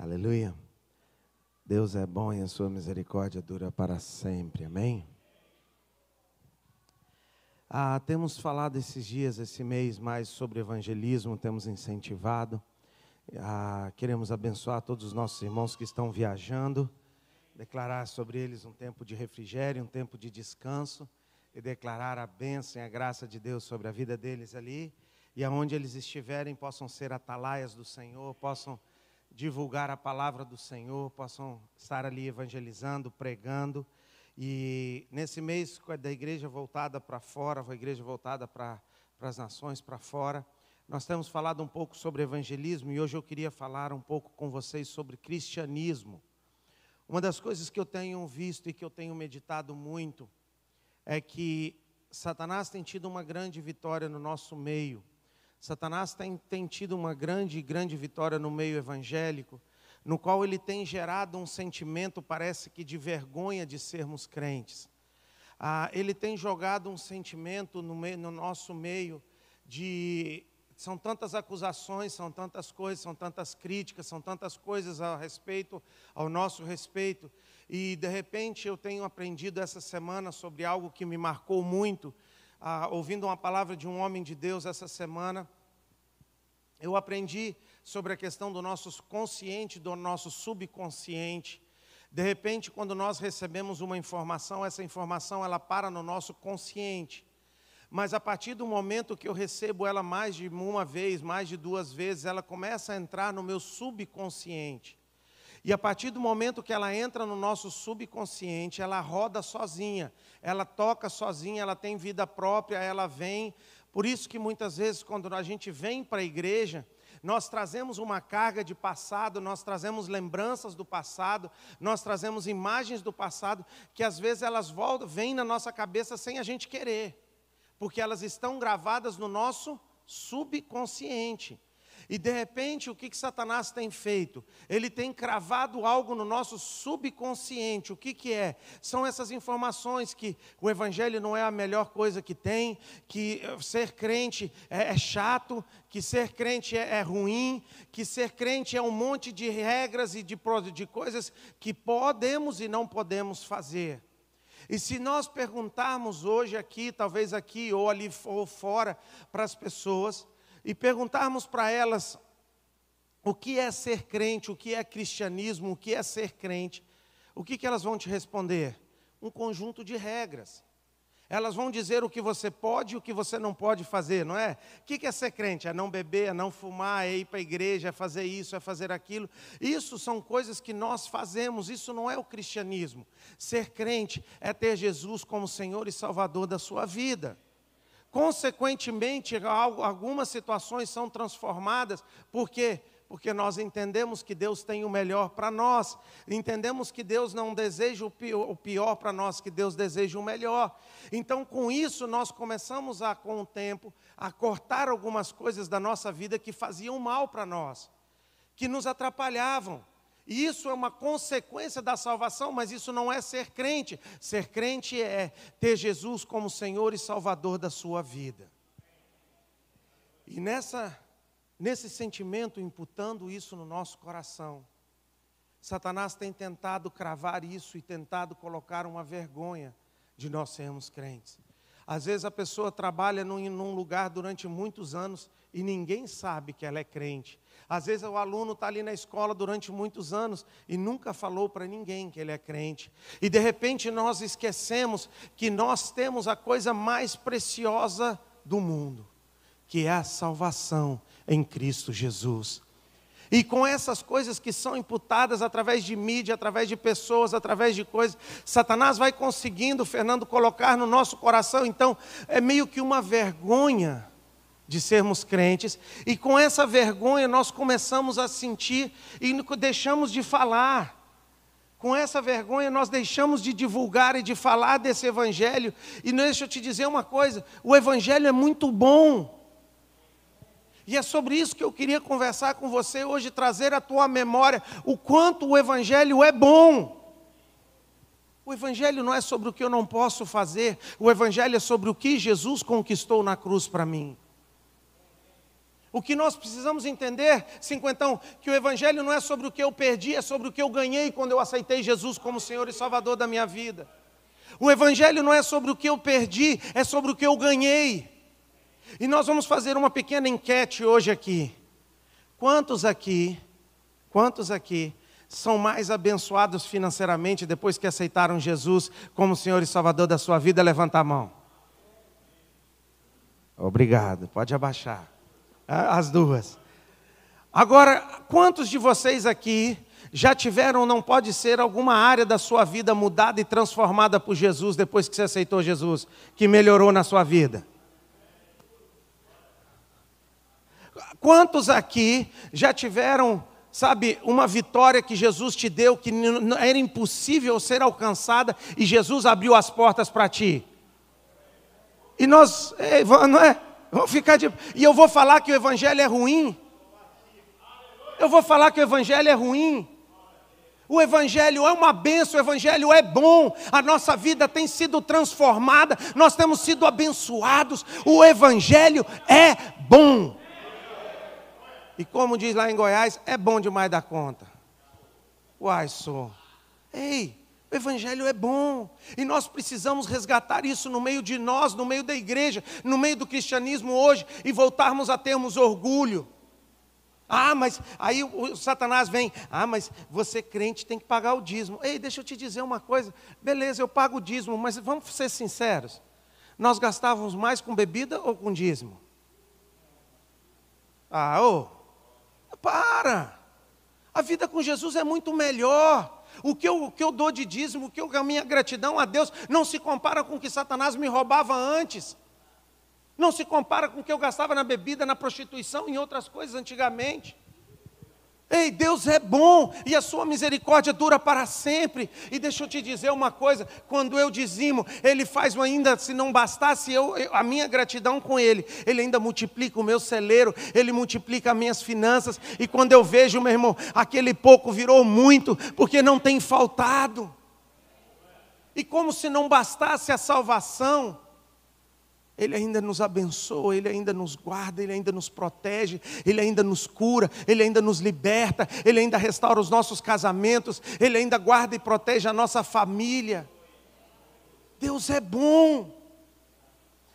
Aleluia. Deus é bom e a sua misericórdia dura para sempre. Amém? Temos falado esses dias, esse mês, mais sobre evangelismo, temos incentivado. Queremos abençoar todos os nossos irmãos que estão viajando, declarar sobre eles um tempo de refrigério, um tempo de descanso, e declarar a bênção e a graça de Deus sobre a vida deles ali, e aonde eles estiverem possam ser atalaias do Senhor, possam divulgar a palavra do Senhor, possam estar ali evangelizando, pregando. E nesse mês da igreja voltada para fora, a igreja voltada para as nações, para fora, nós temos falado um pouco sobre evangelismo, e hoje eu queria falar um pouco com vocês sobre cristianismo. Uma das coisas que eu tenho visto e que eu tenho meditado muito é que Satanás tem tido uma grande vitória no nosso meio. Satanás tem tido uma grande vitória no meio evangélico, no qual ele tem gerado um sentimento, parece que de vergonha de sermos crentes. Ele tem jogado um sentimento no nosso meio de... São tantas acusações, são tantas coisas, são tantas críticas, são tantas coisas ao nosso respeito. E de repente eu tenho aprendido essa semana sobre algo que me marcou muito. Ouvindo uma palavra de um homem de Deus essa semana, eu aprendi sobre a questão do nosso consciente, do nosso subconsciente. De repente, quando nós recebemos uma informação, essa informação ela para no nosso consciente. Mas a partir do momento que eu recebo ela mais de uma vez, mais de duas vezes, ela começa a entrar no meu subconsciente. E a partir do momento que ela entra no nosso subconsciente, ela roda sozinha, ela toca sozinha, ela tem vida própria, ela vem. Por isso que muitas vezes quando a gente vem para a igreja, nós trazemos uma carga de passado, nós trazemos lembranças do passado, nós trazemos imagens do passado, que às vezes elas vêm na nossa cabeça sem a gente querer, porque elas estão gravadas no nosso subconsciente. E de repente, o que Satanás tem feito? Ele tem cravado algo no nosso subconsciente. O que é? São essas informações que o evangelho não é a melhor coisa que tem, que ser crente é chato, que ser crente é ruim, que ser crente é um monte de regras e de coisas que podemos e não podemos fazer. E se nós perguntarmos hoje aqui, talvez aqui ou ali ou fora, para as pessoas, e perguntarmos para elas o que é ser crente, o que é cristianismo, o que é ser crente, o que elas vão te responder? Um conjunto de regras. Elas vão dizer o que você pode e o que você não pode fazer, não é? O que é ser crente? É não beber, é não fumar, é ir para a igreja, é fazer isso, é fazer aquilo. Isso são coisas que nós fazemos, isso não é o cristianismo. Ser crente é ter Jesus como Senhor e Salvador da sua vida. Consequentemente, algumas situações são transformadas. Por quê? Porque nós entendemos que Deus tem o melhor para nós. Entendemos que Deus não deseja o pior para nós, que Deus deseja o melhor. Então, com isso, nós começamos, com o tempo, a cortar algumas coisas da nossa vida que faziam mal para nós, que nos atrapalhavam. E isso é uma consequência da salvação, mas isso não é ser crente. Ser crente é ter Jesus como Senhor e Salvador da sua vida. E nesse sentimento, imputando isso no nosso coração, Satanás tem tentado cravar isso e tentado colocar uma vergonha de nós sermos crentes. Às vezes a pessoa trabalha num lugar durante muitos anos e ninguém sabe que ela é crente. Às vezes o aluno está ali na escola durante muitos anos e nunca falou para ninguém que ele é crente. E de repente nós esquecemos que nós temos a coisa mais preciosa do mundo, que é a salvação em Cristo Jesus. E com essas coisas que são imputadas através de mídia, através de pessoas, através de coisas, Satanás vai conseguindo, Fernando, colocar no nosso coração. Então, é meio que uma vergonha de sermos crentes. E com essa vergonha nós começamos a sentir e deixamos de falar. Com essa vergonha nós deixamos de divulgar e de falar desse evangelho. E deixa eu te dizer uma coisa, o evangelho é muito bom. E é sobre isso que eu queria conversar com você hoje, trazer à tua memória o quanto o evangelho é bom. O evangelho não é sobre o que eu não posso fazer, o evangelho é sobre o que Jesus conquistou na cruz para mim. O que nós precisamos entender, cinquentão, que o Evangelho não é sobre o que eu perdi, é sobre o que eu ganhei quando eu aceitei Jesus como Senhor e Salvador da minha vida. O Evangelho não é sobre o que eu perdi, é sobre o que eu ganhei. E nós vamos fazer uma pequena enquete hoje aqui. Quantos aqui são mais abençoados financeiramente depois que aceitaram Jesus como Senhor e Salvador da sua vida? Levanta a mão. Obrigado, pode abaixar. As duas. Agora, quantos de vocês aqui já tiveram, não pode ser, alguma área da sua vida mudada e transformada por Jesus depois que você aceitou Jesus, que melhorou na sua vida? Quantos aqui já tiveram, sabe, uma vitória que Jesus te deu, que era impossível ser alcançada, e Jesus abriu as portas para ti? E nós, não é? Vamos ficar de... E eu vou falar que o Evangelho é ruim? Eu vou falar que o Evangelho é ruim? O Evangelho é uma bênção, o Evangelho é bom, a nossa vida tem sido transformada, nós temos sido abençoados, o Evangelho é bom. E como diz lá em Goiás, é bom demais da conta. Uai, só. Ei, o Evangelho é bom. E nós precisamos resgatar isso no meio de nós, no meio da igreja, no meio do cristianismo hoje, e voltarmos a termos orgulho. Ah, mas aí o Satanás vem. Ah, mas você crente tem que pagar o dízimo. Ei, deixa eu te dizer uma coisa. Beleza, eu pago o dízimo, mas vamos ser sinceros. Nós gastávamos mais com bebida ou com dízimo? Para! A vida com Jesus é muito melhor. O que eu dou de dízimo, a minha gratidão a Deus, não se compara com o que Satanás me roubava antes. Não se compara com o que eu gastava na bebida, na prostituição e em outras coisas antigamente. Ei, Deus é bom e a sua misericórdia dura para sempre. E deixa eu te dizer uma coisa, quando eu dizimo, Ele faz ainda, se não bastasse a minha gratidão com Ele ainda multiplica o meu celeiro, Ele multiplica as minhas finanças. E quando eu vejo, meu irmão, aquele pouco virou muito, porque não tem faltado. E como se não bastasse a salvação, Ele ainda nos abençoa, Ele ainda nos guarda, Ele ainda nos protege, Ele ainda nos cura, Ele ainda nos liberta, Ele ainda restaura os nossos casamentos, Ele ainda guarda e protege a nossa família. Deus é bom.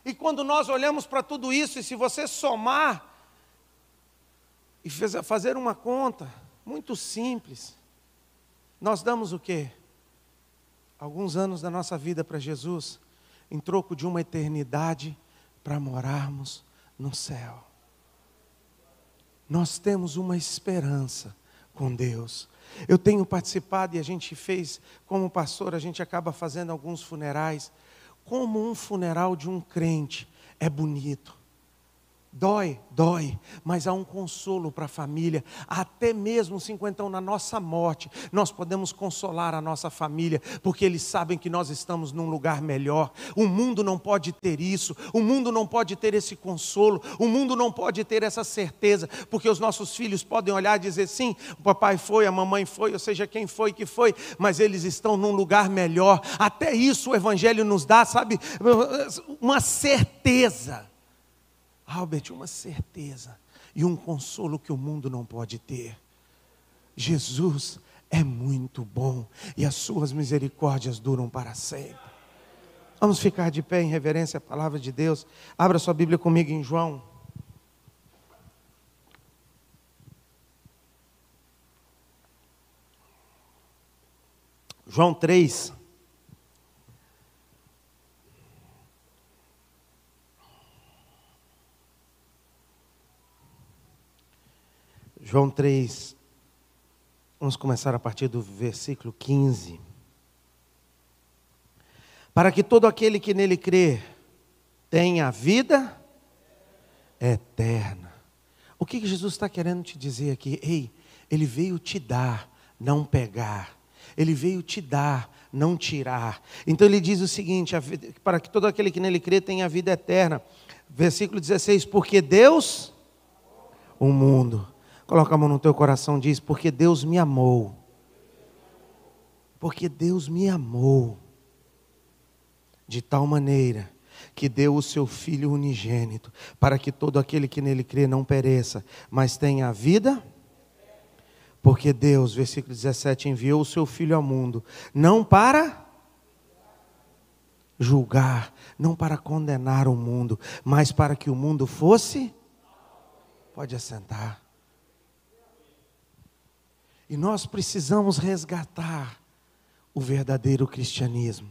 E quando nós olhamos para tudo isso, e se você somar, e fazer uma conta muito simples, nós damos o quê? Alguns anos da nossa vida para Jesus, em troco de uma eternidade para morarmos no céu. Nós temos uma esperança com Deus. Eu tenho participado e a gente fez, como pastor, a gente acaba fazendo alguns funerais. Como um funeral de um crente é bonito. Dói, mas há um consolo para a família. Até mesmo, cinquentão, na nossa morte, nós podemos consolar a nossa família, porque eles sabem que nós estamos num lugar melhor. O mundo não pode ter isso, o mundo não pode ter esse consolo, o mundo não pode ter essa certeza, porque os nossos filhos podem olhar e dizer, sim, o papai foi, a mamãe foi, ou seja, quem foi que foi, mas eles estão num lugar melhor. Até isso o Evangelho nos dá, sabe, uma certeza. Albert, uma certeza e um consolo que o mundo não pode ter. Jesus é muito bom e as suas misericórdias duram para sempre. Vamos ficar de pé em reverência à palavra de Deus. Abra sua Bíblia comigo em João. João 3. João 3, vamos começar a partir do versículo 15. Para que todo aquele que nele crê tenha vida eterna. O que Jesus está querendo te dizer aqui? Ei, Ele veio te dar, não pegar. Ele veio te dar, não tirar. Então Ele diz o seguinte, para que todo aquele que nele crê tenha vida eterna. Versículo 16, porque Deus, o mundo... Coloca a mão no teu coração, diz, porque Deus me amou. Porque Deus me amou de tal maneira que deu o seu Filho unigênito, para que todo aquele que nele crê não pereça, mas tenha a vida. Porque Deus, versículo 17, enviou o seu Filho ao mundo, não para julgar, não para condenar o mundo, mas para que o mundo fosse. Pode assentar. E nós precisamos resgatar o verdadeiro cristianismo.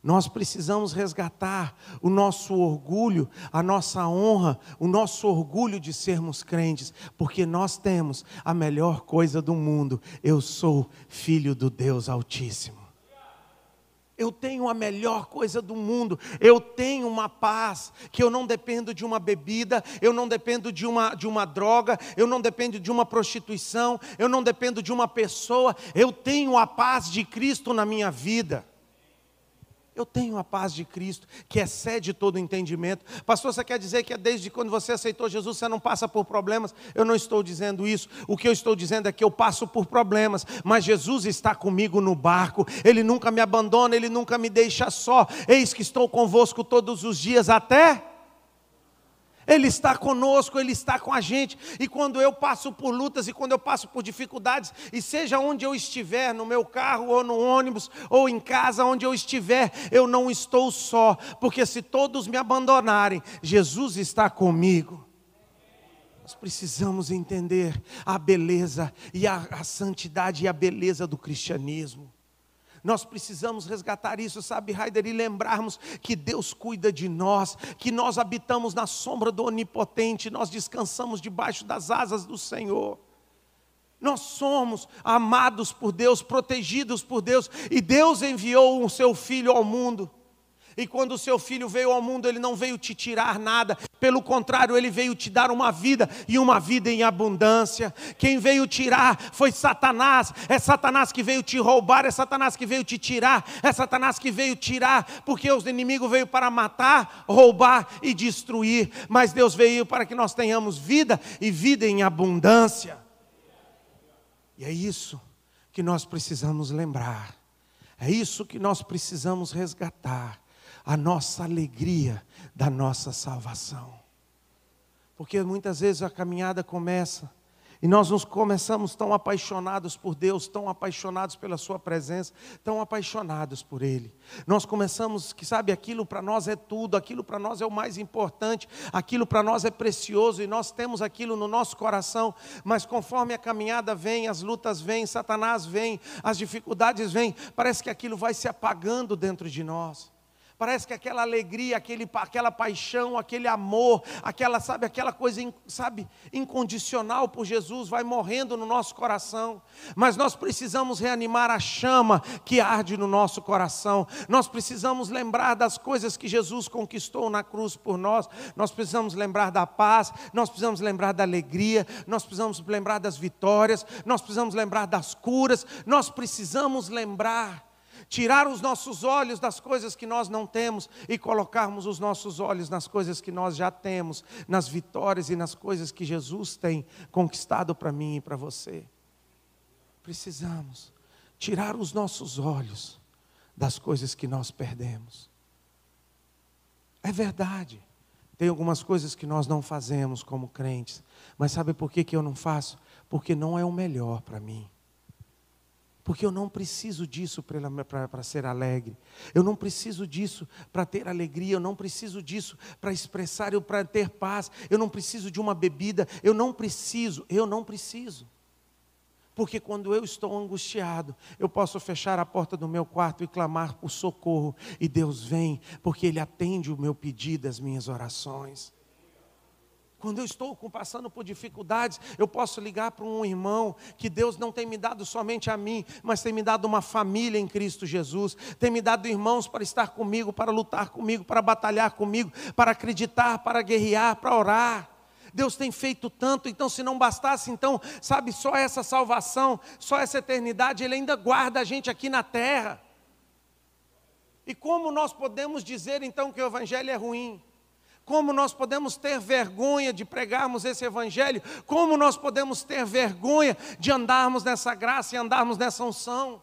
Nós precisamos resgatar o nosso orgulho, a nossa honra, o nosso orgulho de sermos crentes, porque nós temos a melhor coisa do mundo. Eu sou filho do Deus Altíssimo. Eu tenho a melhor coisa do mundo. Eu tenho uma paz, que eu não dependo de uma bebida, eu não dependo de uma droga, eu não dependo de uma prostituição, eu não dependo de uma pessoa. Eu tenho a paz de Cristo na minha vida. Eu tenho a paz de Cristo, que excede todo entendimento. Pastor, você quer dizer que desde quando você aceitou Jesus, você não passa por problemas? Eu não estou dizendo isso. O que eu estou dizendo é que eu passo por problemas, mas Jesus está comigo no barco. Ele nunca me abandona, Ele nunca me deixa só. Eis que estou convosco todos os dias até... Ele está conosco, Ele está com a gente. E quando eu passo por lutas e quando eu passo por dificuldades, e seja onde eu estiver, no meu carro ou no ônibus, ou em casa, onde eu estiver, eu não estou só, porque se todos me abandonarem, Jesus está comigo. Nós precisamos entender a beleza e a santidade e a beleza do cristianismo. Nós precisamos resgatar isso, sabe, Raider, e lembrarmos que Deus cuida de nós, que nós habitamos na sombra do Onipotente, nós descansamos debaixo das asas do Senhor. Nós somos amados por Deus, protegidos por Deus, e Deus enviou o seu Filho ao mundo. E quando o seu Filho veio ao mundo, Ele não veio te tirar nada, pelo contrário, Ele veio te dar uma vida, e uma vida em abundância. Quem veio tirar foi Satanás. É Satanás que veio te roubar, é Satanás que veio te tirar, é Satanás que veio tirar, porque o inimigo veio para matar, roubar e destruir. Mas Deus veio para que nós tenhamos vida, e vida em abundância. E é isso que nós precisamos lembrar, é isso que nós precisamos resgatar. A nossa alegria da nossa salvação. Porque muitas vezes a caminhada começa, e nós nos começamos tão apaixonados por Deus, tão apaixonados pela sua presença, tão apaixonados por Ele. Nós começamos, que sabe, aquilo para nós é tudo, aquilo para nós é o mais importante, aquilo para nós é precioso, e nós temos aquilo no nosso coração, mas conforme a caminhada vem, as lutas vêm, Satanás vem, as dificuldades vêm, parece que aquilo vai se apagando dentro de nós. Parece que aquela alegria, aquela paixão, aquele amor, aquela coisa, incondicional por Jesus vai morrendo no nosso coração. Mas nós precisamos reanimar a chama que arde no nosso coração. Nós precisamos lembrar das coisas que Jesus conquistou na cruz por nós. Nós precisamos lembrar da paz, nós precisamos lembrar da alegria, nós precisamos lembrar das vitórias, nós precisamos lembrar das curas, nós precisamos lembrar. Tirar os nossos olhos das coisas que nós não temos e colocarmos os nossos olhos nas coisas que nós já temos, nas vitórias e nas coisas que Jesus tem conquistado para mim e para você. Precisamos tirar os nossos olhos das coisas que nós perdemos. É verdade, tem algumas coisas que nós não fazemos como crentes, mas sabe por que eu não faço? Porque não é o melhor para mim. Porque eu não preciso disso para ser alegre. Eu não preciso disso para ter alegria. Eu não preciso disso para expressar, para ter paz. Eu não preciso de uma bebida. Eu não preciso. Porque quando eu estou angustiado, eu posso fechar a porta do meu quarto e clamar por socorro. E Deus vem, porque Ele atende o meu pedido, as minhas orações. Quando eu estou passando por dificuldades, eu posso ligar para um irmão que Deus não tem me dado somente a mim, mas tem me dado uma família em Cristo Jesus, tem me dado irmãos para estar comigo, para lutar comigo, para batalhar comigo, para acreditar, para guerrear, para orar. Deus tem feito tanto, então se não bastasse, então, sabe, só essa salvação, só essa eternidade, Ele ainda guarda a gente aqui na terra. E como nós podemos dizer então que o Evangelho é ruim? Como nós podemos ter vergonha de pregarmos esse Evangelho? Como nós podemos ter vergonha de andarmos nessa graça e andarmos nessa unção?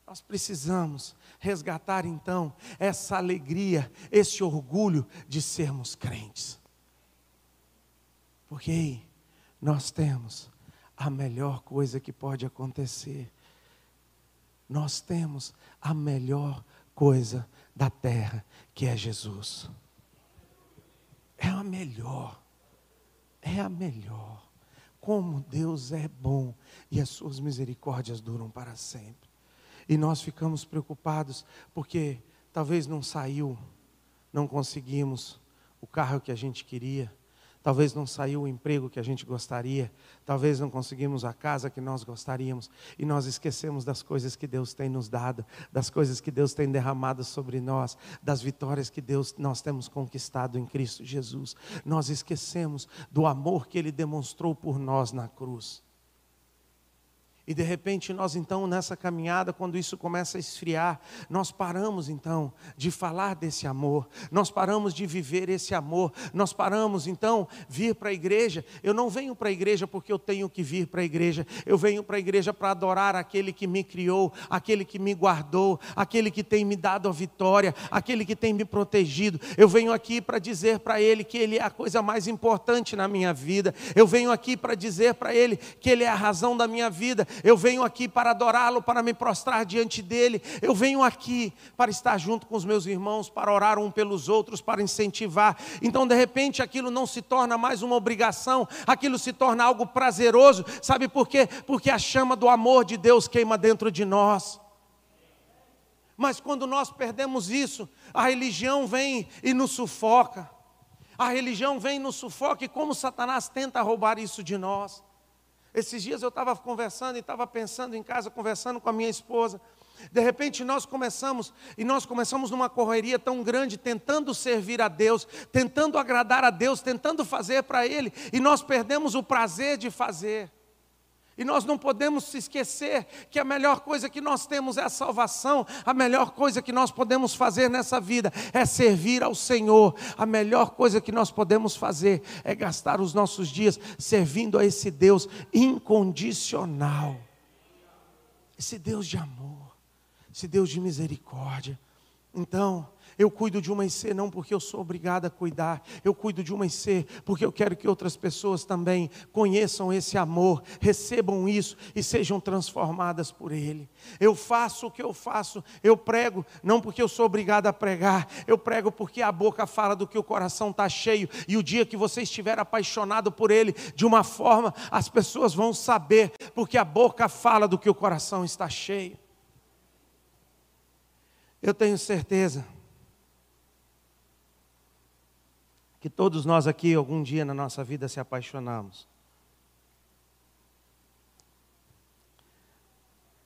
Nós precisamos resgatar então essa alegria, esse orgulho de sermos crentes. Porque aí nós temos a melhor coisa que pode acontecer. Nós temos a melhor coisa da terra, que é Jesus. É a melhor. É a melhor. Como Deus é bom e as suas misericórdias duram para sempre. E nós ficamos preocupados porque talvez não saiu, não conseguimos o carro que a gente queria. Talvez não saiu o emprego que a gente gostaria. Talvez não conseguimos a casa que nós gostaríamos. E nós esquecemos das coisas que Deus tem nos dado, das coisas que Deus tem derramado sobre nós, das vitórias que nós temos conquistado em Cristo Jesus. Nós esquecemos do amor que Ele demonstrou por nós na cruz. E de repente nós então nessa caminhada, quando isso começa a esfriar, nós paramos então de falar desse amor, nós paramos de viver esse amor, nós paramos então vir para a igreja. Eu não venho para a igreja porque eu tenho que vir para a igreja, eu venho para a igreja para adorar aquele que me criou, aquele que me guardou, aquele que tem me dado a vitória, aquele que tem me protegido. Eu venho aqui para dizer para Ele que Ele é a coisa mais importante na minha vida. Eu venho aqui para dizer para Ele que Ele é a razão da minha vida. Eu venho aqui para adorá-lo, para me prostrar diante dEle. Eu venho aqui para estar junto com os meus irmãos, para orar um pelos outros, para incentivar. Então de repente aquilo não se torna mais uma obrigação, aquilo se torna algo prazeroso. Sabe por quê? Porque a chama do amor de Deus queima dentro de nós. Mas quando nós perdemos isso, a religião vem e nos sufoca. A religião vem e nos sufoca, e como Satanás tenta roubar isso de nós. Esses dias eu estava conversando e estava pensando em casa, conversando com a minha esposa. De repente nós começamos numa correria tão grande, tentando servir a Deus, tentando agradar a Deus, tentando fazer para Ele, e nós perdemos o prazer de fazer. E nós não podemos se esquecer que a melhor coisa que nós temos é a salvação. A melhor coisa que nós podemos fazer nessa vida é servir ao Senhor. A melhor coisa que nós podemos fazer é gastar os nossos dias servindo a esse Deus incondicional. Esse Deus de amor, esse Deus de misericórdia. Então, eu cuido de uma IC não porque eu sou obrigado a cuidar. Eu cuido de uma IC porque eu quero que outras pessoas também conheçam esse amor, recebam isso e sejam transformadas por Ele. Eu faço o que eu faço, eu prego não porque eu sou obrigado a pregar. Eu prego porque a boca fala do que o coração está cheio. E o dia que você estiver apaixonado por Ele de uma forma, as pessoas vão saber, porque a boca fala do que o coração está cheio. Eu tenho certeza que todos nós aqui, algum dia na nossa vida, se apaixonamos.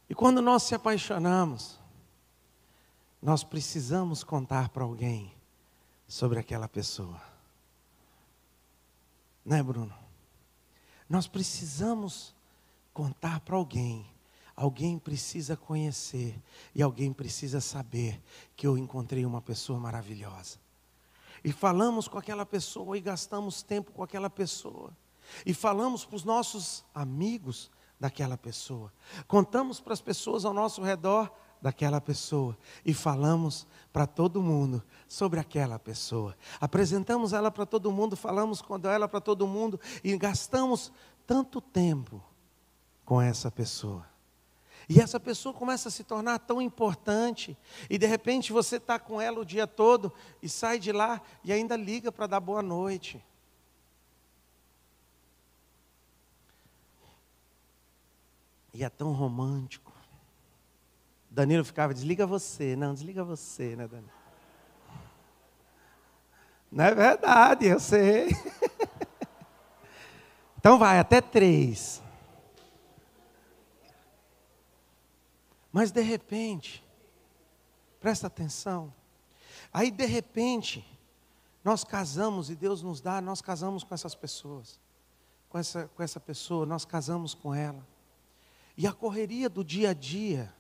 E quando nós se apaixonamos, nós precisamos contar para alguém sobre aquela pessoa. Né, Bruno? Nós precisamos contar para alguém. Alguém precisa conhecer e alguém precisa saber que eu encontrei uma pessoa maravilhosa. E falamos com aquela pessoa e gastamos tempo com aquela pessoa. E falamos para os nossos amigos daquela pessoa. Contamos para as pessoas ao nosso redor daquela pessoa. E falamos para todo mundo sobre aquela pessoa. Apresentamos ela para todo mundo, falamos com ela para todo mundo. E gastamos tanto tempo com essa pessoa. E essa pessoa começa a se tornar tão importante. E de repente você está com ela o dia todo e sai de lá e ainda liga para dar boa noite. E é tão romântico. Danilo ficava, desliga você. Não, desliga você, né, Danilo? Não é verdade, eu sei. Então vai, até 3. Mas de repente, presta atenção, aí de repente, nós casamos e Deus nos dá, nós casamos com essas pessoas, com essa pessoa, nós casamos com ela. E a correria do dia a dia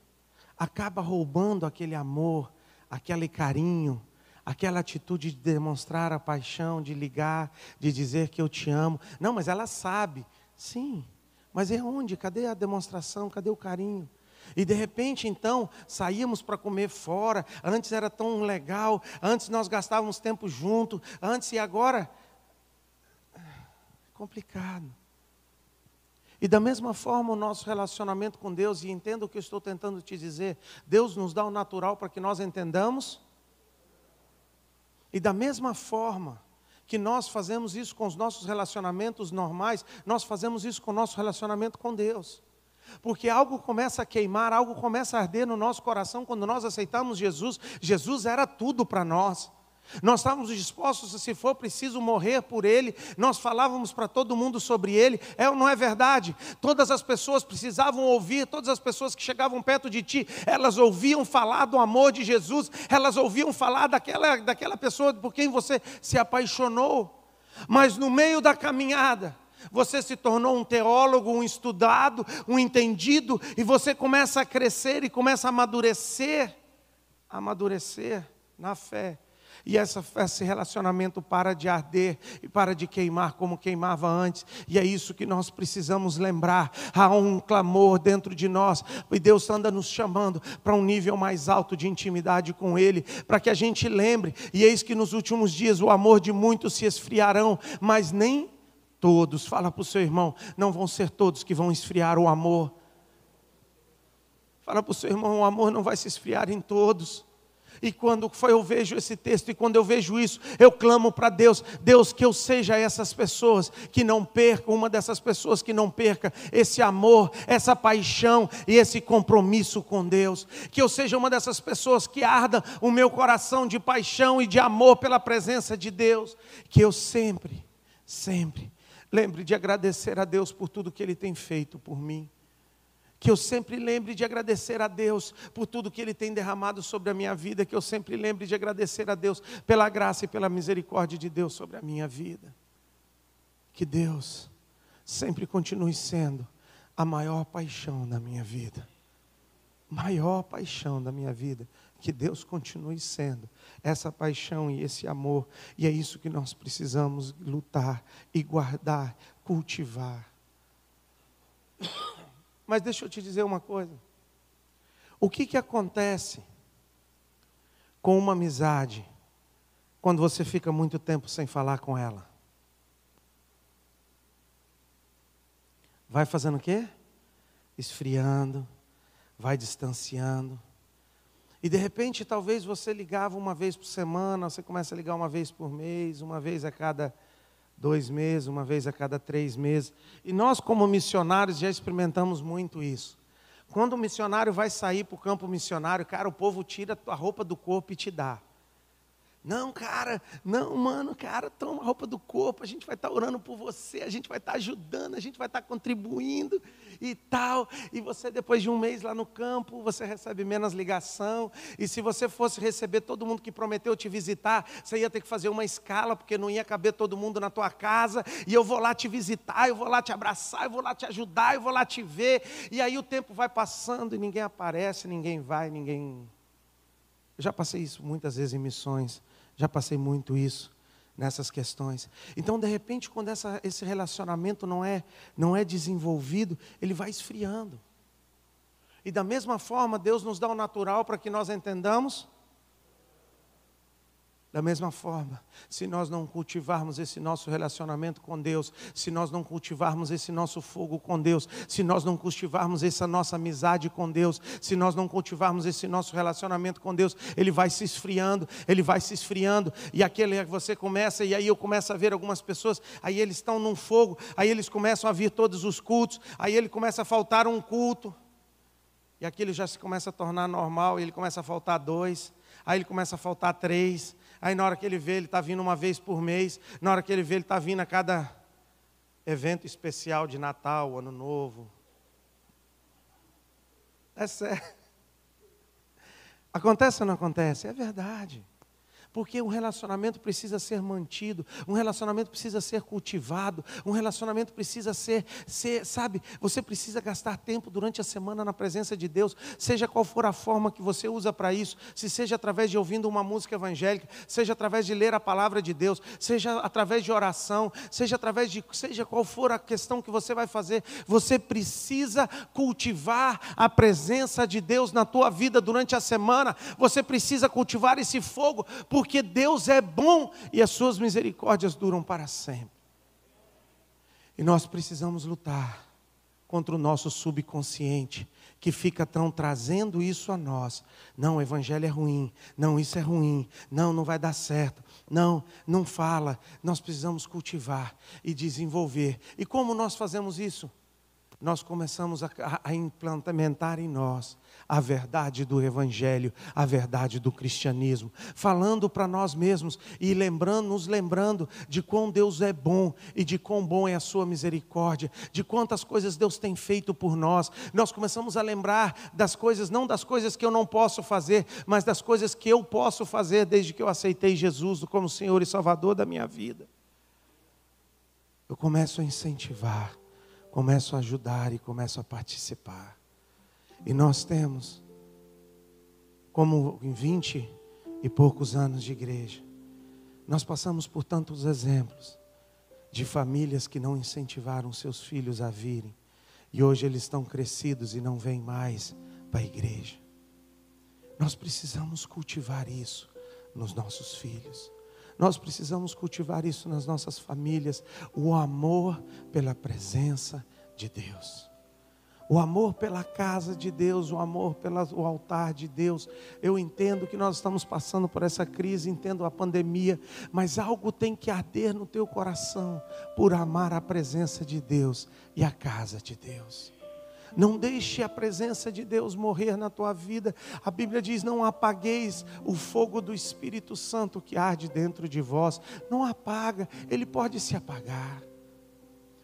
acaba roubando aquele amor, aquele carinho, aquela atitude de demonstrar a paixão, de ligar, de dizer que eu te amo. Não, mas ela sabe, sim, mas é onde? Cadê a demonstração? Cadê o carinho? E de repente, então, saíamos para comer fora. Antes era tão legal, antes nós gastávamos tempo junto, antes e agora, complicado. E da mesma forma o nosso relacionamento com Deus, e entenda o que eu estou tentando te dizer, Deus nos dá o natural para que nós entendamos. E da mesma forma que nós fazemos isso com os nossos relacionamentos normais, nós fazemos isso com o nosso relacionamento com Deus. Porque algo começa a queimar, algo começa a arder no nosso coração quando nós aceitamos Jesus. Jesus era tudo para nós. Nós estávamos dispostos, se for preciso, morrer por Ele. Nós falávamos para todo mundo sobre Ele. É ou não é verdade? Todas as pessoas precisavam ouvir, todas as pessoas que chegavam perto de ti, elas ouviam falar do amor de Jesus, elas ouviam falar daquela pessoa por quem você se apaixonou. Mas no meio da caminhada, você se tornou um teólogo, um estudado, um entendido, e você começa a crescer e começa a amadurecer na fé. E esse relacionamento para de arder e para de queimar como queimava antes. E é isso que nós precisamos lembrar. Há um clamor dentro de nós. E Deus anda nos chamando para um nível mais alto de intimidade com Ele. Para que a gente lembre. E eis que nos últimos dias o amor de muitos se esfriarão. Mas nem todos. Fala para o seu irmão. Não vão ser todos que vão esfriar o amor. Fala para o seu irmão. O amor não vai se esfriar em todos. E quando eu vejo esse texto, e quando eu vejo isso, eu clamo para Deus, Deus, que eu seja essas pessoas que não percam, uma dessas pessoas que não perca esse amor, essa paixão e esse compromisso com Deus. Que eu seja uma dessas pessoas que arda o meu coração de paixão e de amor pela presença de Deus. Que eu sempre lembre de agradecer a Deus por tudo que Ele tem feito por mim. Que eu sempre lembre de agradecer a Deus por tudo que Ele tem derramado sobre a minha vida. Que eu sempre lembre de agradecer a Deus pela graça e pela misericórdia de Deus sobre a minha vida. Que Deus sempre continue sendo a maior paixão da minha vida. Maior paixão da minha vida. Que Deus continue sendo essa paixão e esse amor. E é isso que nós precisamos lutar e guardar, cultivar. Mas deixa eu te dizer uma coisa. O que acontece com uma amizade quando você fica muito tempo sem falar com ela? Vai fazendo o quê? Esfriando, vai distanciando. E de repente talvez você ligava uma vez por semana, você começa a ligar uma vez por mês, uma vez a cada 2 meses, uma vez a cada 3 meses. E nós como missionários já experimentamos muito isso. Quando o missionário vai sair para o campo missionário, cara, o povo tira a roupa do corpo e te dá. Não, cara, não, mano, cara, toma a roupa do corpo, a gente vai estar orando por você, a gente vai estar ajudando, a gente vai estar contribuindo e tal. E você, depois de um mês lá no campo, você recebe menos ligação. E se você fosse receber todo mundo que prometeu te visitar, você ia ter que fazer uma escala, porque não ia caber todo mundo na tua casa. E eu vou lá te visitar, eu vou lá te abraçar, eu vou lá te ajudar, eu vou lá te ver. E aí o tempo vai passando e ninguém aparece, ninguém vai, ninguém... Eu já passei isso muitas vezes em missões. Já passei muito isso nessas questões. Então, de repente, quando esse relacionamento não é desenvolvido, ele vai esfriando. E da mesma forma, Deus nos dá o natural para que nós entendamos. Da mesma forma, se nós não cultivarmos esse nosso relacionamento com Deus, se nós não cultivarmos esse nosso fogo com Deus, se nós não cultivarmos essa nossa amizade com Deus, se nós não cultivarmos esse nosso relacionamento com Deus, ele vai se esfriando, e aquele você começa, e aí eu começo a ver algumas pessoas, aí eles estão num fogo, aí eles começam a vir todos os cultos, aí ele começa a faltar um culto, e aquilo já se começa a tornar normal, e ele começa a faltar 2, aí ele começa a faltar 3, aí na hora que ele vê, ele está vindo uma vez por mês. Na hora que ele vê, ele está vindo a cada evento especial de Natal, Ano Novo. É sério. Acontece ou não acontece? É verdade. Porque um relacionamento precisa ser mantido, um relacionamento precisa ser cultivado, um relacionamento precisa ser, sabe, você precisa gastar tempo durante a semana na presença de Deus, seja qual for a forma que você usa para isso, se seja através de ouvindo uma música evangélica, seja através de ler a palavra de Deus, seja através de oração, seja através de, seja qual for a questão que você vai fazer, você precisa cultivar a presença de Deus na tua vida durante a semana, você precisa cultivar esse fogo, porque Deus é bom e as suas misericórdias duram para sempre. E nós precisamos lutar contra o nosso subconsciente, que fica trazendo isso a nós. Não, o evangelho é ruim. Não, isso é ruim. Não, não vai dar certo. Não, não fala. Nós precisamos cultivar e desenvolver. E como nós fazemos isso? Nós começamos a implementar em nós a verdade do Evangelho, a verdade do cristianismo, falando para nós mesmos e nos lembrando de quão Deus é bom e de quão bom é a sua misericórdia, de quantas coisas Deus tem feito por nós. Nós começamos a lembrar das coisas, não das coisas que eu não posso fazer, mas das coisas que eu posso fazer desde que eu aceitei Jesus como Senhor e Salvador da minha vida. Eu começo a incentivar, começo a ajudar e começo a participar. E nós temos, como em 20 e poucos anos de igreja, nós passamos por tantos exemplos de famílias que não incentivaram seus filhos a virem. E hoje eles estão crescidos e não vêm mais para a igreja. Nós precisamos cultivar isso nos nossos filhos. Nós precisamos cultivar isso nas nossas famílias, o amor pela presença de Deus. O amor pela casa de Deus, o amor pelo altar de Deus. Eu entendo que nós estamos passando por essa crise, entendo a pandemia, mas algo tem que arder no teu coração por amar a presença de Deus e a casa de Deus. Não deixe a presença de Deus morrer na tua vida. A Bíblia diz: não apagueis o fogo do Espírito Santo que arde dentro de vós. Não apaga, ele pode se apagar.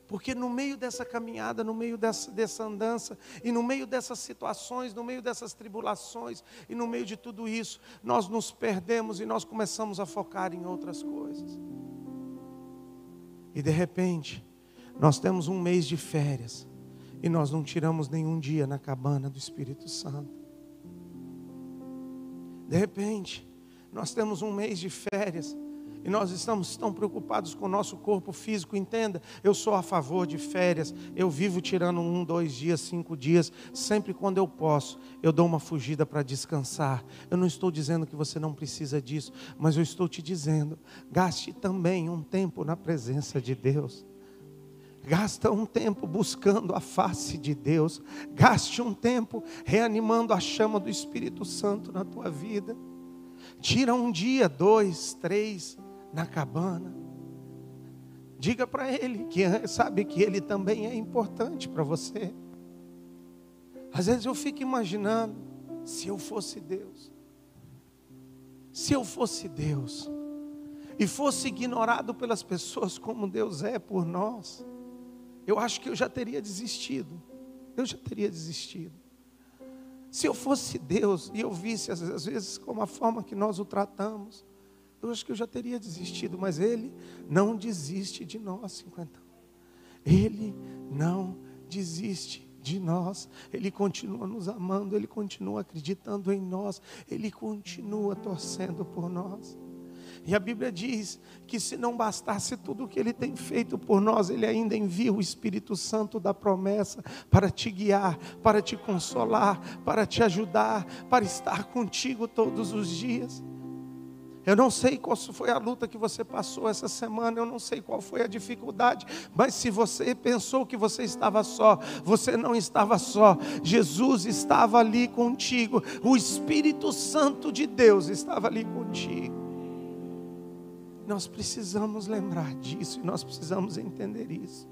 Porque no meio dessa caminhada, no meio dessa andança, e no meio dessas situações, no meio dessas tribulações, e no meio de tudo isso, nós nos perdemos e nós começamos a focar em outras coisas. E de repente, nós temos um mês de férias, e nós não tiramos nenhum dia na cabana do Espírito Santo. De repente, nós temos um mês de férias, e nós estamos tão preocupados com o nosso corpo físico. Entenda, eu sou a favor de férias. Eu vivo tirando 1, 2 dias, 5 dias. Sempre quando eu posso, eu dou uma fugida para descansar. Eu não estou dizendo que você não precisa disso, mas eu estou te dizendo, gaste também um tempo na presença de Deus. Gasta um tempo buscando a face de Deus. Gaste um tempo reanimando a chama do Espírito Santo na tua vida. Tira 1 dia, 2, 3 na cabana. Diga para ele que sabe que ele também é importante para você. Às vezes eu fico imaginando, se eu fosse Deus. Se eu fosse Deus e fosse ignorado pelas pessoas como Deus é por nós, eu acho que eu já teria desistido. Eu já teria desistido. Se eu fosse Deus e eu visse às vezes como a forma que nós o tratamos, eu acho que eu já teria desistido. Mas Ele não desiste de nós, 50. Ele não desiste de nós. Ele continua nos amando, Ele continua acreditando em nós, Ele continua torcendo por nós. E a Bíblia diz que se não bastasse tudo o que Ele tem feito por nós, Ele ainda envia o Espírito Santo da promessa para te guiar, para te consolar, para te ajudar, para estar contigo todos os dias. Eu não sei qual foi a luta que você passou essa semana, eu não sei qual foi a dificuldade, mas se você pensou que você estava só, você não estava só. Jesus estava ali contigo, o Espírito Santo de Deus estava ali contigo. Nós precisamos lembrar disso e nós precisamos entender isso.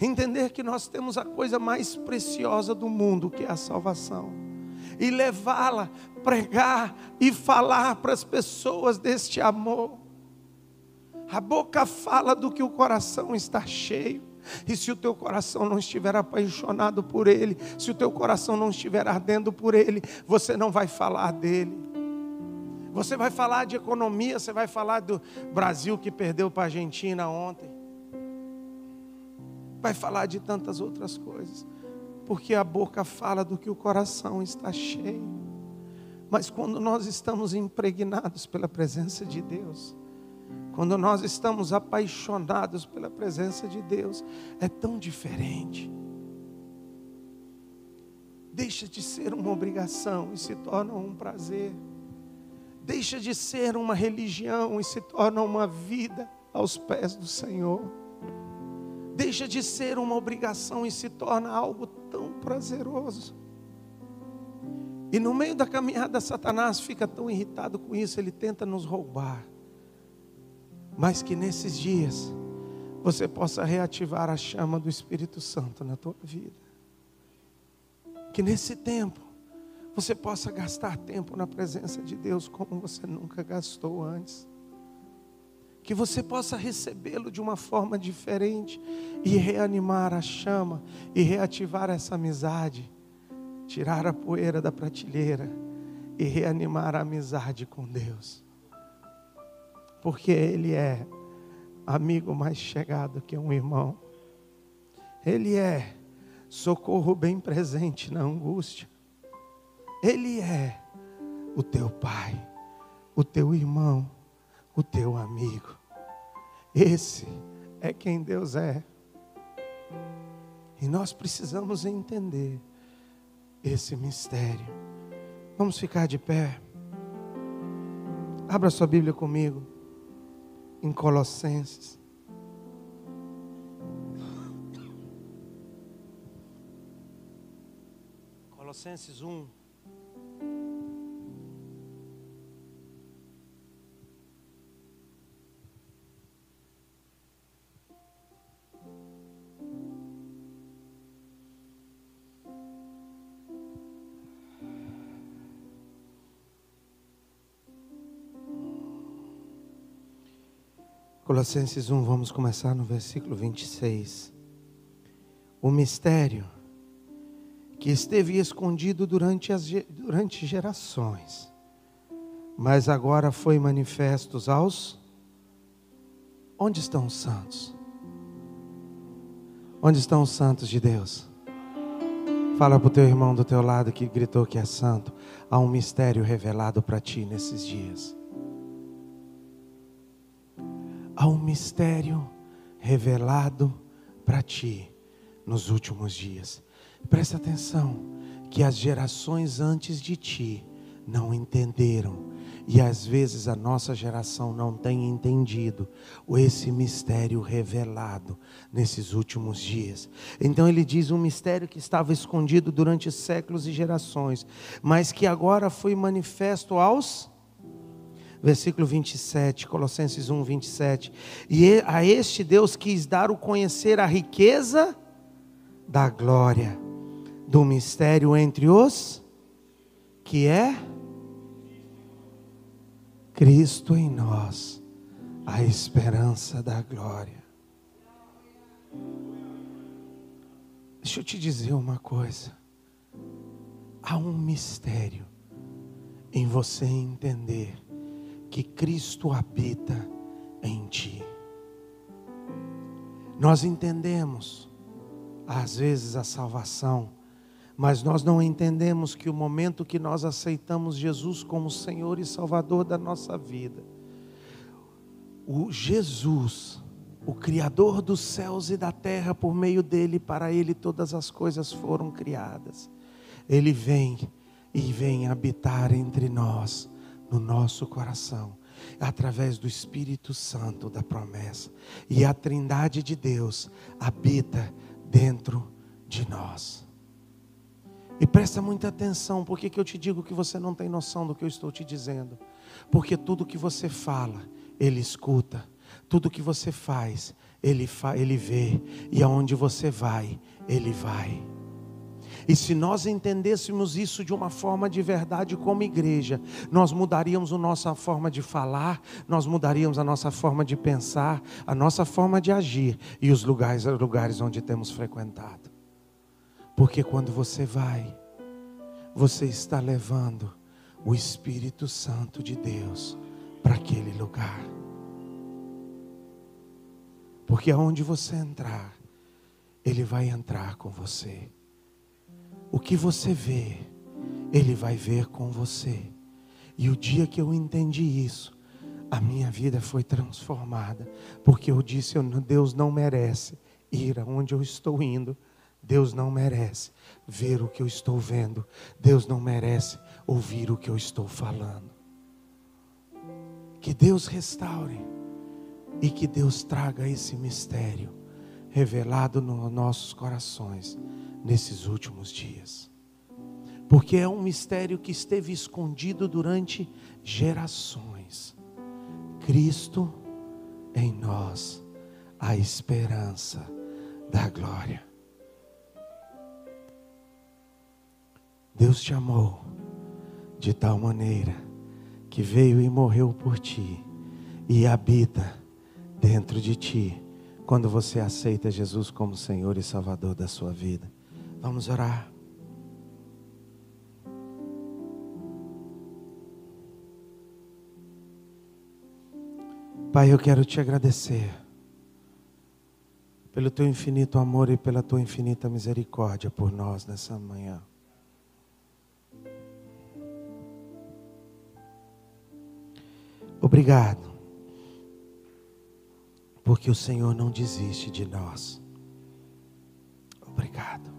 Entender que nós temos a coisa mais preciosa do mundo, que é a salvação. E levá-la, pregar e falar para as pessoas deste amor. A boca fala do que o coração está cheio. E se o teu coração não estiver apaixonado por Ele, se o teu coração não estiver ardendo por Ele, você não vai falar dele. Você vai falar de economia, você vai falar do Brasil que perdeu para a Argentina ontem. Vai falar de tantas outras coisas. Porque a boca fala do que o coração está cheio. Mas quando nós estamos impregnados pela presença de Deus, quando nós estamos apaixonados pela presença de Deus, é tão diferente. Deixa de ser uma obrigação e se torna um prazer. Deixa de ser uma religião e se torna uma vida aos pés do Senhor. Deixa de ser uma obrigação e se torna algo tão prazeroso. E no meio da caminhada, Satanás fica tão irritado com isso, ele tenta nos roubar. Mas que nesses dias, você possa reativar a chama do Espírito Santo na tua vida. Que nesse tempo, você possa gastar tempo na presença de Deus como você nunca gastou antes. Que você possa recebê-lo de uma forma diferente e reanimar a chama e reativar essa amizade. Tirar a poeira da prateleira e reanimar a amizade com Deus. Porque Ele é amigo mais chegado que um irmão. Ele é socorro bem presente na angústia. Ele é o teu pai, o teu irmão, o teu amigo. Esse é quem Deus é. E nós precisamos entender esse mistério. Vamos ficar de pé. Abra sua Bíblia comigo em Colossenses. Colossenses 1. Colossenses 1, vamos começar no versículo 26. O mistério que esteve escondido durante gerações, mas agora foi manifesto aos... Onde estão os santos? Onde estão os santos de Deus? Fala para o teu irmão do teu lado que gritou que é santo. Há um mistério revelado para ti nesses dias. Há um mistério revelado para ti nos últimos dias. Presta atenção, que as gerações antes de ti não entenderam. E às vezes a nossa geração não tem entendido esse mistério revelado nesses últimos dias. Então ele diz um mistério que estava escondido durante séculos e gerações, mas que agora foi manifesto aos... Versículo 27, Colossenses 1, 27. E a este Deus quis dar o conhecer a riqueza da glória do mistério entre os que é Cristo em nós, a esperança da glória. Deixa eu te dizer uma coisa. Há um mistério em você entender que Cristo habita em ti. Nós entendemos, às vezes, a salvação, mas nós não entendemos que o momento que nós aceitamos Jesus como Senhor e Salvador da nossa vida, o Jesus, o Criador dos céus e da terra, por meio dele, para ele todas as coisas foram criadas. Ele vem habitar entre nós, no nosso coração, através do Espírito Santo da promessa. E a Trindade de Deus habita dentro de nós. E presta muita atenção, porque que eu te digo que você não tem noção do que eu estou te dizendo? Porque tudo que você fala, Ele escuta. Tudo que você faz, Ele vê. E aonde você vai, Ele vai. E se nós entendêssemos isso de uma forma de verdade como igreja, nós mudaríamos a nossa forma de falar, nós mudaríamos a nossa forma de pensar, a nossa forma de agir e os lugares onde temos frequentado. Porque quando você vai, você está levando o Espírito Santo de Deus para aquele lugar. Porque aonde você entrar, Ele vai entrar com você. O que você vê, Ele vai ver com você. E o dia que eu entendi isso, a minha vida foi transformada. Porque eu disse, Deus não merece ir aonde eu estou indo. Deus não merece ver o que eu estou vendo. Deus não merece ouvir o que eu estou falando. Que Deus restaure e que Deus traga esse mistério revelado nos nossos corações nesses últimos dias. Porque é um mistério que esteve escondido durante gerações. Cristo em nós, a esperança da glória. Deus te amou de tal maneira que veio e morreu por ti e habita dentro de ti quando você aceita Jesus como Senhor e Salvador da sua vida. Vamos orar. Pai, eu quero te agradecer pelo teu infinito amor e pela tua infinita misericórdia por nós nessa manhã. Obrigado, porque o Senhor não desiste de nós. Obrigado.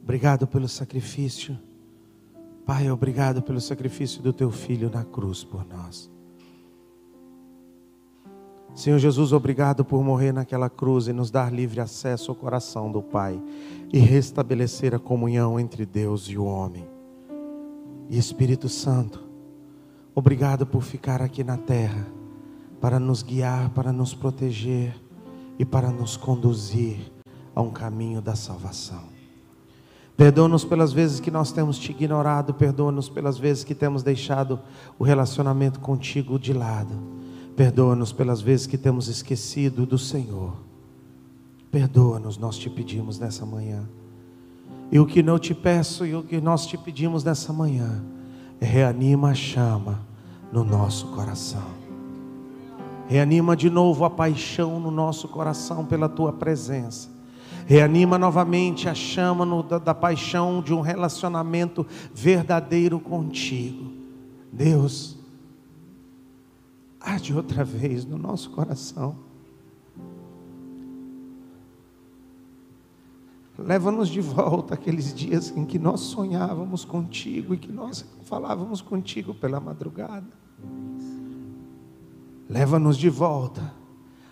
Obrigado pelo sacrifício. Pai, obrigado pelo sacrifício do teu Filho na cruz por nós. Senhor Jesus, obrigado por morrer naquela cruz e nos dar livre acesso ao coração do Pai e restabelecer a comunhão entre Deus e o homem. E Espírito Santo, obrigado por ficar aqui na terra para nos guiar, para nos proteger e para nos conduzir a um caminho da salvação. Perdoa-nos pelas vezes que nós temos te ignorado, perdoa-nos pelas vezes que temos deixado o relacionamento contigo de lado. Perdoa-nos pelas vezes que temos esquecido do Senhor. Perdoa-nos, nós te pedimos nessa manhã. E o que não te peço e o que nós te pedimos nessa manhã é reanima a chama no nosso coração. Reanima de novo a paixão no nosso coração pela tua presença. Reanima novamente a chama da paixão de um relacionamento verdadeiro contigo. Deus, arde outra vez no nosso coração. Leva-nos de volta àqueles dias em que nós sonhávamos contigo e que nós falávamos contigo pela madrugada. Leva-nos de volta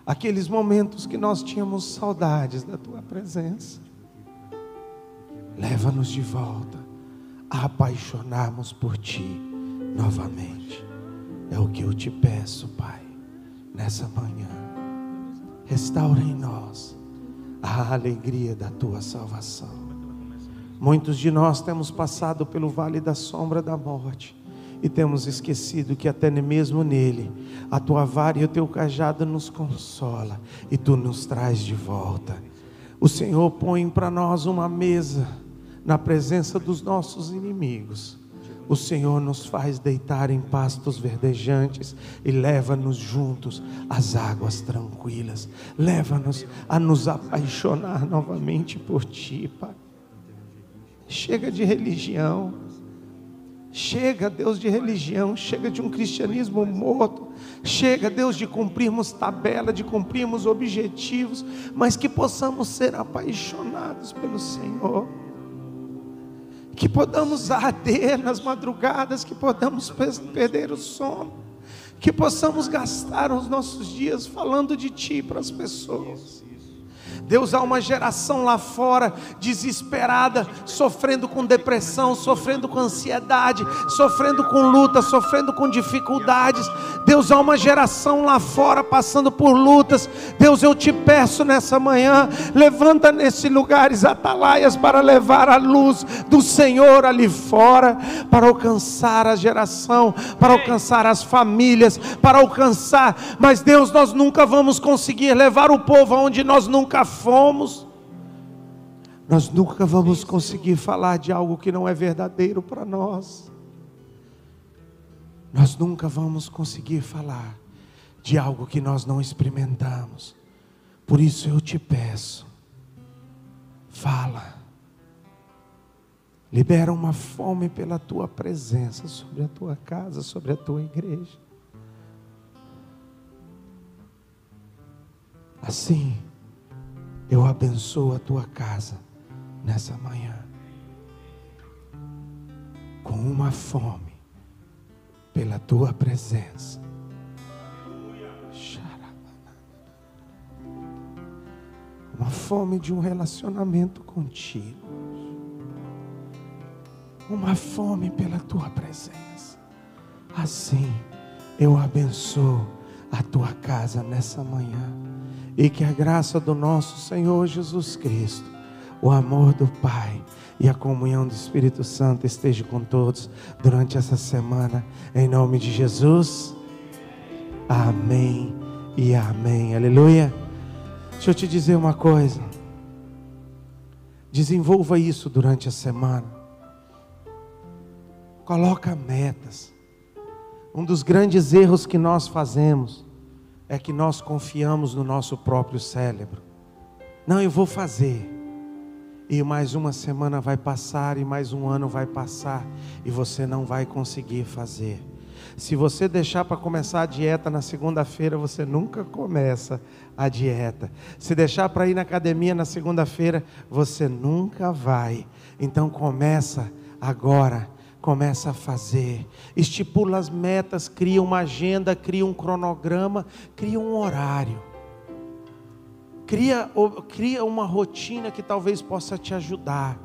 àqueles momentos que nós tínhamos saudades da tua presença. Leva-nos de volta a apaixonarmos por ti novamente. É o que eu te peço, Pai, nessa manhã. Restaura em nós a alegria da tua salvação. Muitos de nós temos passado pelo vale da sombra da morte e temos esquecido que até mesmo nele a tua vara e o teu cajado nos consola e tu nos traz de volta. O Senhor põe para nós uma mesa na presença dos nossos inimigos. O Senhor nos faz deitar em pastos verdejantes e leva-nos juntos às águas tranquilas. Leva-nos a nos apaixonar novamente por ti, Pai. Chega de religião. Chega, Deus, de religião. Chega de um cristianismo morto. Chega, Deus, de cumprirmos tabela, de cumprirmos objetivos, mas que possamos ser apaixonados pelo Senhor. Que podamos arder nas madrugadas, que podamos perder o sono, que possamos gastar os nossos dias falando de Ti para as pessoas. Deus, há uma geração lá fora desesperada, sofrendo com depressão, sofrendo com ansiedade, sofrendo com luta, sofrendo com dificuldades. Deus, há uma geração lá fora passando por lutas. Deus, eu te peço nessa manhã, levanta nesses lugares atalaias para levar a luz do Senhor ali fora, para alcançar a geração, para alcançar as famílias, para alcançar. Mas Deus, nós nunca vamos conseguir levar o povo aonde nós nunca fomos, Nós nunca vamos conseguir falar de algo que não é verdadeiro para nós. Nós nunca vamos conseguir falar de algo que nós não experimentamos. Por isso eu te peço, fala. Libera uma fome pela tua presença sobre a tua casa, sobre a tua igreja. Assim, eu abençoo a tua casa nessa manhã, com uma fome pela tua presença. Uma fome de um relacionamento contigo. Uma fome pela tua presença. Assim, eu abençoo a tua casa nessa manhã. E que a graça do nosso Senhor Jesus Cristo, o amor do Pai e a comunhão do Espírito Santo esteja com todos durante essa semana. Em nome de Jesus. Amém e amém. Aleluia. Deixa eu te dizer uma coisa. Desenvolva isso durante a semana. Coloca metas. Um dos grandes erros que nós fazemos é que nós confiamos no nosso próprio cérebro. Não, eu vou fazer. E mais uma semana vai passar, e mais um ano vai passar, e você não vai conseguir fazer. Se você deixar para começar a dieta na segunda-feira, você nunca começa a dieta. Se deixar para ir na academia na segunda-feira, você nunca vai. Então começa agora. Começa a fazer, estipula as metas, cria uma agenda, cria um cronograma, cria um horário, cria uma rotina que talvez possa te ajudar,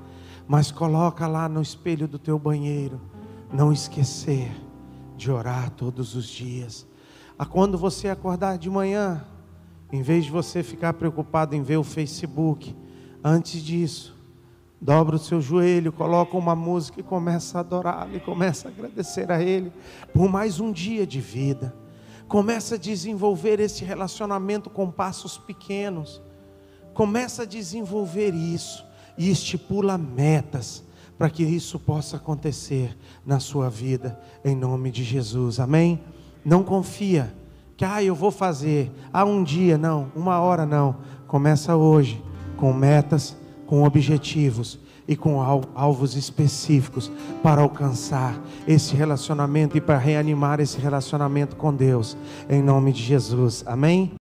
mas coloca lá no espelho do teu banheiro, não esquecer de orar todos os dias. Quando você acordar de manhã, em vez de você ficar preocupado em ver o Facebook, antes disso, dobra o seu joelho, coloca uma música e começa a adorá-lo, e começa a agradecer a Ele por mais um dia de vida. Começa a desenvolver esse relacionamento com passos pequenos. Começa a desenvolver isso e estipula metas para que isso possa acontecer na sua vida, em nome de Jesus, amém? Não confia que eu vou fazer, um dia não, uma hora não. Começa hoje com metas, com objetivos e com alvos específicos para alcançar esse relacionamento e para reanimar esse relacionamento com Deus, em nome de Jesus, amém?